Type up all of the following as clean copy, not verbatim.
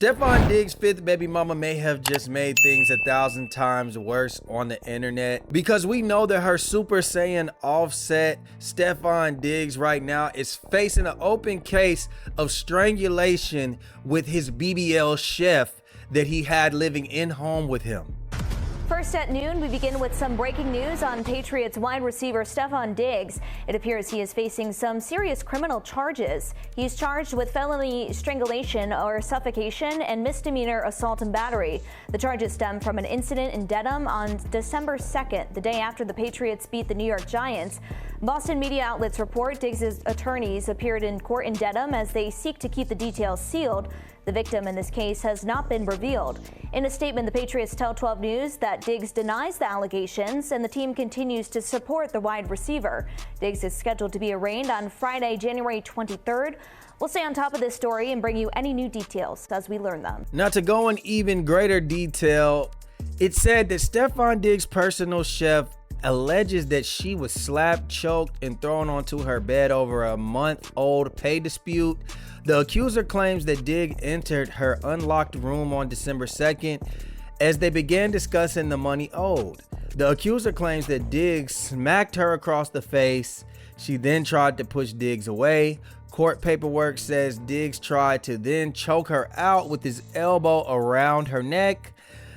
Stefon Diggs' fifth baby mama may have just made things 1,000 times worse on the internet, because we know that her Super Saiyan offset Stefon Diggs right now is facing an open case of strangulation with his BBL chef that he had living in home with him. First at noon, we begin with some breaking news on Patriots wide receiver Stefon Diggs. It appears he is facing some serious criminal charges. He's charged with felony strangulation or suffocation and misdemeanor assault and battery. The charges stem from an incident in Dedham on December 2nd, the day after the Patriots beat the New York Giants. Boston media outlets report Diggs' attorneys appeared in court in Dedham as they seek to keep the details sealed. The victim in this case has not been revealed. In a statement, the Patriots tell 12 News that Diggs denies the allegations and the team continues to support the wide receiver. Diggs is scheduled to be arraigned on Friday, January 23rd. We'll stay on top of this story and bring you any new details as we learn them. Now, to go in even greater detail, it said that Stefon Diggs' personal chef alleges that she was slapped, choked, and thrown onto her bed over a month-old pay dispute. The accuser claims that Diggs entered her unlocked room on December 2nd as they began discussing the money owed. The accuser claims that Diggs smacked her across the face. She then tried to push Diggs away. Court paperwork says Diggs tried to then choke her out with his elbow around her neck.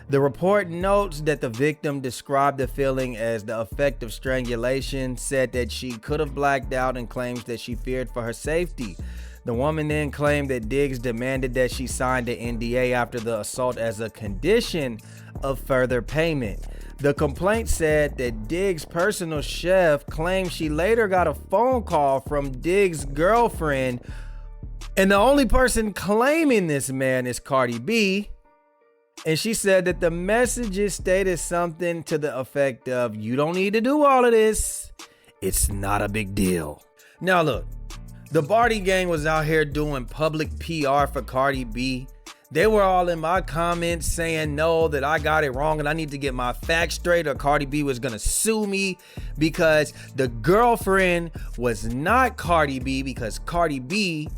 The report notes that the victim described the feeling as the effect of strangulation, said that she could have blacked out, and claims that she feared for her safety. The woman then claimed that Diggs demanded that she signed an NDA after the assault as a condition of further payment. The complaint said that Diggs' personal chef claimed she later got a phone call from Diggs' girlfriend, and the only person claiming this man is Cardi B. And she said that the messages stated something to the effect of, "You don't need to do all of this. It's not a big deal." Now look, the Barty gang was out here doing public PR for Cardi B. They were all in my comments saying, no, that I got it wrong and I need to get my facts straight or Cardi B was gonna sue me, because the girlfriend was not Cardi B, because Cardi B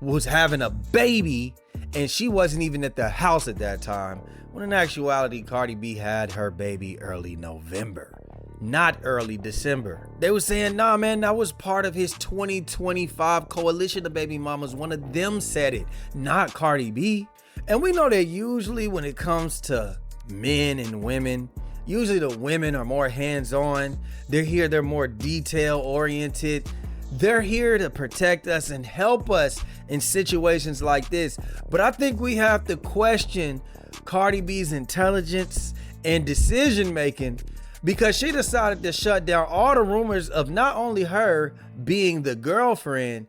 was having a baby and she wasn't even at the house at that time, when in actuality Cardi B had her baby early November, not early December. They were saying, nah man, that was part of his 2025 coalition of baby mamas. One of them said it, not Cardi B. And we know that usually when it comes to men and women, usually the women are more hands-on. They're more detail oriented. They're here to protect us and help us in situations like this. But I think we have to question Cardi B's intelligence and decision making, because she decided to shut down all the rumors of not only her being the girlfriend,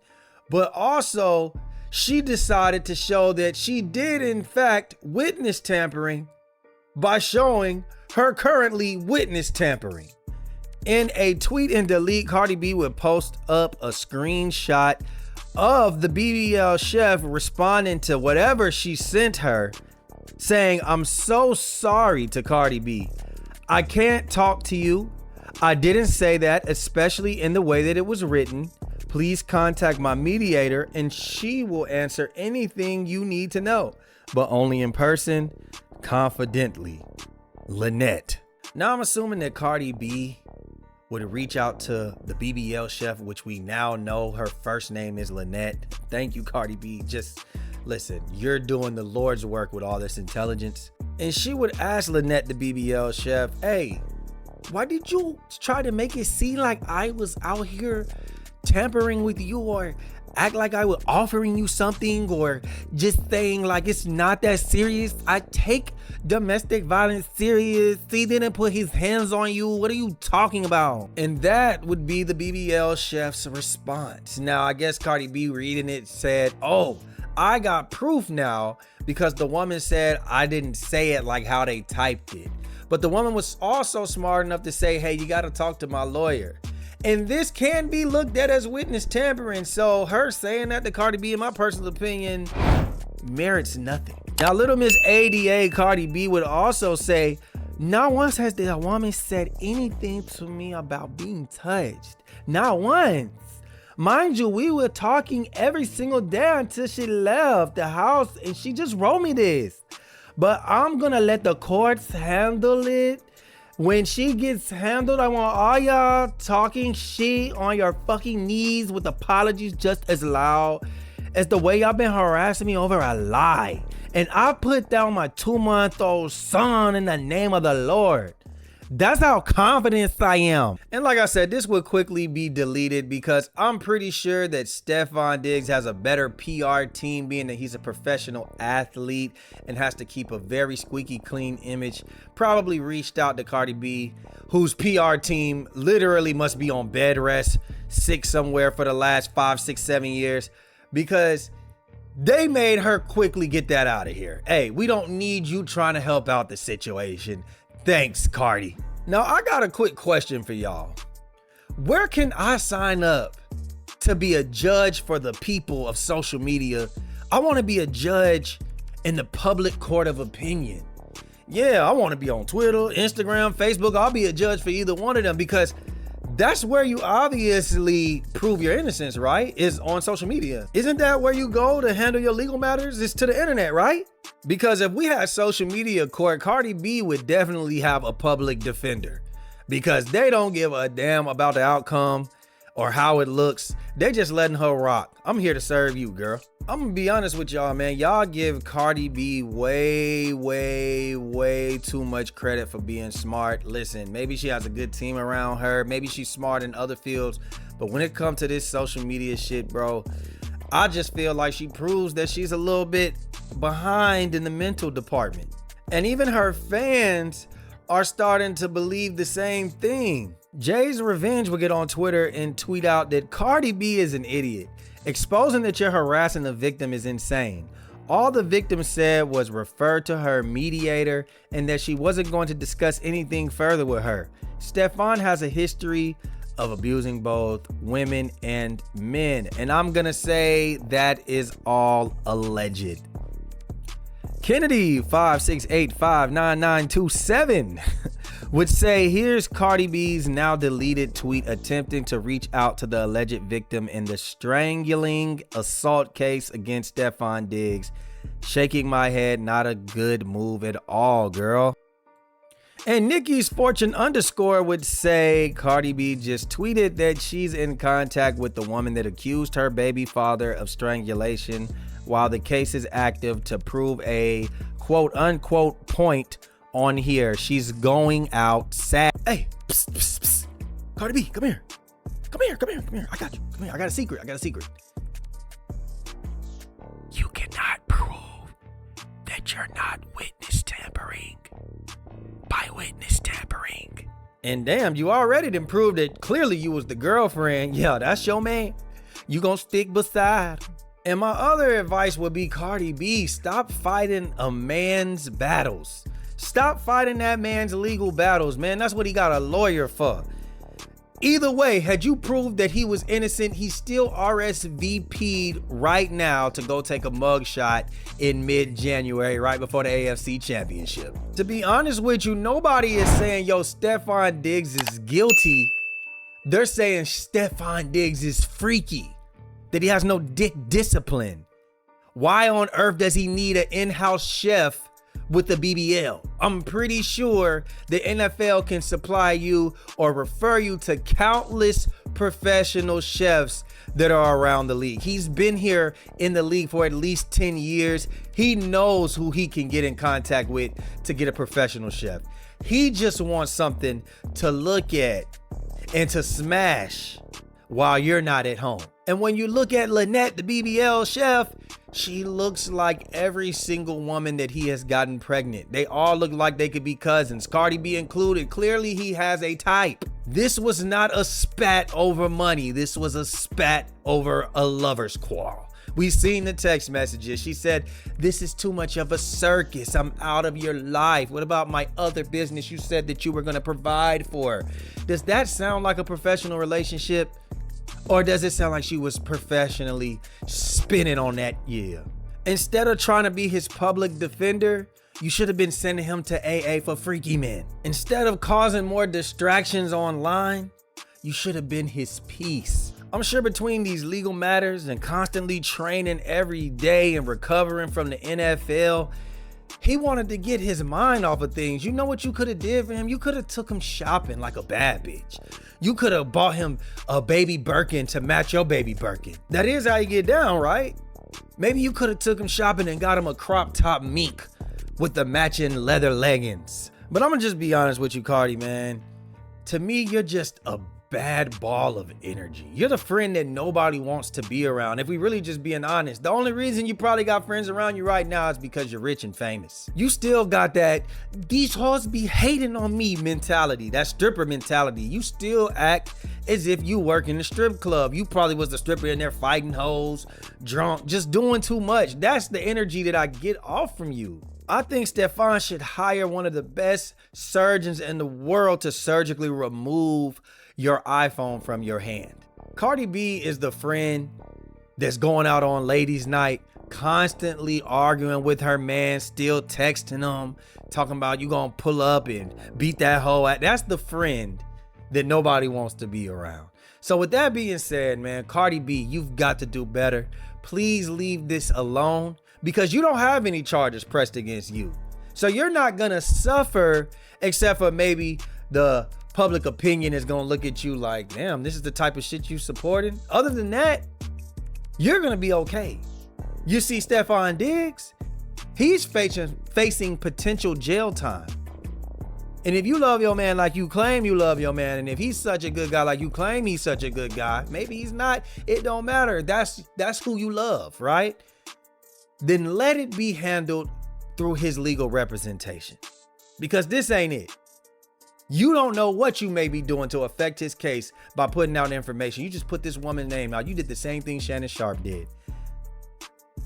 but also she decided to show that she did in fact witness tampering by showing her currently witness tampering. In a tweet and delete, Cardi B would post up a screenshot of the BBL chef responding to whatever she sent her, saying, "I'm so sorry," to Cardi B. "I can't talk to you. I didn't say that, especially in the way that it was written. Please contact my mediator and she will answer anything you need to know, but only in person, confidently, Lynette." Now I'm assuming that Cardi B would reach out to the BBL chef, which we now know her first name is Lynette. Thank you, Cardi B. Just listen, you're doing the Lord's work with all this intelligence. And she would ask Lynette, the BBL chef, "Hey, why did you try to make it seem like I was out here tampering with you, or act like I was offering you something, or just saying like it's not that serious? I take domestic violence serious. He didn't put his hands on you. What are you talking about?" And that would be the BBL chef's response. Now, I guess Cardi B reading it said, "Oh, I got proof now," because the woman said, "I didn't say it like how they typed it." But the woman was also smart enough to say, "Hey, you got to talk to my lawyer." And this can be looked at as witness tampering. So her saying that to Cardi B, in my personal opinion, merits nothing. Now, Little Miss ADA Cardi B would also say, "Not once has the woman said anything to me about being touched. Not once. Mind you, we were talking every single day until she left the house, and she just wrote me this. But I'm gonna let the courts handle it. When she gets handled, I want all y'all talking shit on your fucking knees with apologies just as loud as the way y'all been harassing me over a lie. And I put down my 2-month-old son in the name of the Lord. That's how confident I am. And like I said, this will quickly be deleted because I'm pretty sure that Stefon Diggs has a better PR team, being that he's a professional athlete and has to keep a very squeaky clean image. Probably reached out to Cardi B, whose PR team literally must be on bed rest, sick somewhere for the last 5, 6, 7 years, because they made her quickly get that out of here. Hey, we don't need you trying to help out the situation. Thanks, Cardi. Now, I got a quick question for y'all. Where can I sign up to be a judge for the people of social media? I want to be a judge in the public court of opinion. Yeah, I want to be on Twitter, Instagram, Facebook. I'll be a judge for either one of them because that's where you obviously prove your innocence, right? Is on social media. Isn't that where you go to handle your legal matters? It's to the internet, right? Because if we had social media court, Cardi B would definitely have a public defender because they don't give a damn about the outcome or how it looks. They just letting her rock. I'm here to serve you, girl. I'm gonna be honest with y'all, man. Y'all give Cardi B way too much credit for being smart. Listen, maybe she has a good team around her. Maybe she's smart in other fields. But when it comes to this social media shit, bro, I just feel like she proves that she's a little bit behind in the mental department. And even her fans are starting to believe the same thing. Jay's Revenge will get on Twitter and tweet out that Cardi B is an idiot. Exposing that you're harassing the victim is insane. All the victim said was refer to her mediator and that she wasn't going to discuss anything further with her. Stefon has a history of abusing both women and men, and I'm gonna say that is all alleged. Kennedy 568599927 would say, here's Cardi B's now deleted tweet attempting to reach out to the alleged victim in the strangling assault case against Stefon Diggs. Shaking my head, not a good move at all, girl. And Nikki's Fortune underscore would say Cardi B just tweeted that she's in contact with the woman that accused her baby father of strangulation while the case is active to prove a quote unquote point on here. She's going out sad. Hey, psst, psst, psst. Cardi B, come here. Come here. I got you. Come here. I got a secret. You cannot prove that you're not witness tampering by witness tampering. And damn, you already done proved that clearly you was the girlfriend. Yeah, that's your man. You gonna stick beside him. And my other advice would be, Cardi B, stop fighting a man's battles. Stop fighting that man's legal battles, man. That's what he got a lawyer for. Either way, had you proved that he was innocent, he's still RSVP'd right now to go take a mugshot in mid-January, right before the AFC Championship. To be honest with you, nobody is saying, yo, Stefon Diggs is guilty. They're saying Stefon Diggs is freaky, that he has no dick discipline. Why on earth does he need an in-house chef with the BBL? I'm pretty sure the NFL can supply you or refer you to countless professional chefs that are around the league. He's been here in the league for at least 10 years. He knows who he can get in contact with to get a professional chef. He just wants something to look at and to smash while you're not at home. And when you look at Lynette, the BBL chef, she looks like every single woman that he has gotten pregnant. They all look like they could be cousins, Cardi B included. Clearly he has a type. This was not a spat over money. This was a spat over a lover's quarrel. We've seen the text messages. She said, this is too much of a circus. I'm out of your life. What about my other business you said that you were going to provide for? Does that sound like a professional relationship? Or does it sound like she was professionally spinning on that? Yeah. Instead of trying to be his public defender, you should have been sending him to AA for freaky men. Instead of causing more distractions online, you should have been his peace. I'm sure between these legal matters and constantly training every day and recovering from the NFL, he wanted to get his mind off of things. You know what you could have did for him? You could have took him shopping like a bad bitch. You could have bought him a baby Birkin to match your baby Birkin. That is how you get down, right? Maybe you could have took him shopping and got him a crop top mink with the matching leather leggings. But I'm gonna just be honest with you, Cardi, man. To me, you're just a bad ball of energy. You're the friend that nobody wants to be around. If we really just being honest, the only reason you probably got friends around you right now is because you're rich and famous. You still got that these hoes be hating on me mentality, that stripper mentality. You still act as if you work in the strip club. You probably was the stripper in there fighting hoes, drunk, just doing too much. That's the energy that I get off from you. I think Stefon should hire one of the best surgeons in the world to surgically remove your iPhone from your hand. Cardi B is the friend that's going out on ladies' night, constantly arguing with her man, still texting him, talking about you gonna pull up and beat that hoe at. That's the friend that nobody wants to be around. So with that being said, man, Cardi B, you've got to do better. Please leave this alone because you don't have any charges pressed against you. So you're not gonna suffer except for maybe the public opinion is gonna look at you like, damn, this is the type of shit you supporting. Other than that, you're gonna be okay. You see Stefon Diggs, he's facing potential jail time. And if you love your man like you claim you love your man, and if he's such a good guy like you claim he's such a good guy, maybe he's not, it don't matter. That's who you love, right? Then let it be handled through his legal representation. Because this ain't it. You don't know what you may be doing to affect his case by putting out information. You just put this woman's name out. You did the same thing Shannon Sharp did.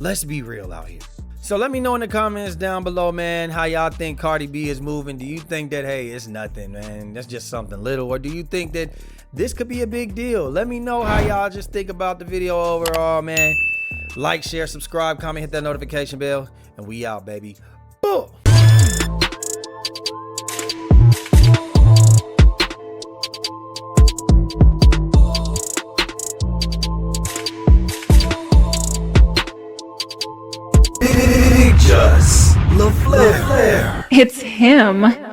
Let's be real out here. So let me know in the comments down below, man, how y'all think Cardi B is moving. Do you think that, hey, it's nothing, man, that's just something little? Or do you think that this could be a big deal? Let me know how y'all just think about the video overall, man. Like, share, subscribe, comment, hit that notification bell, and we out, baby. Boom. BBL CHEF. It's him.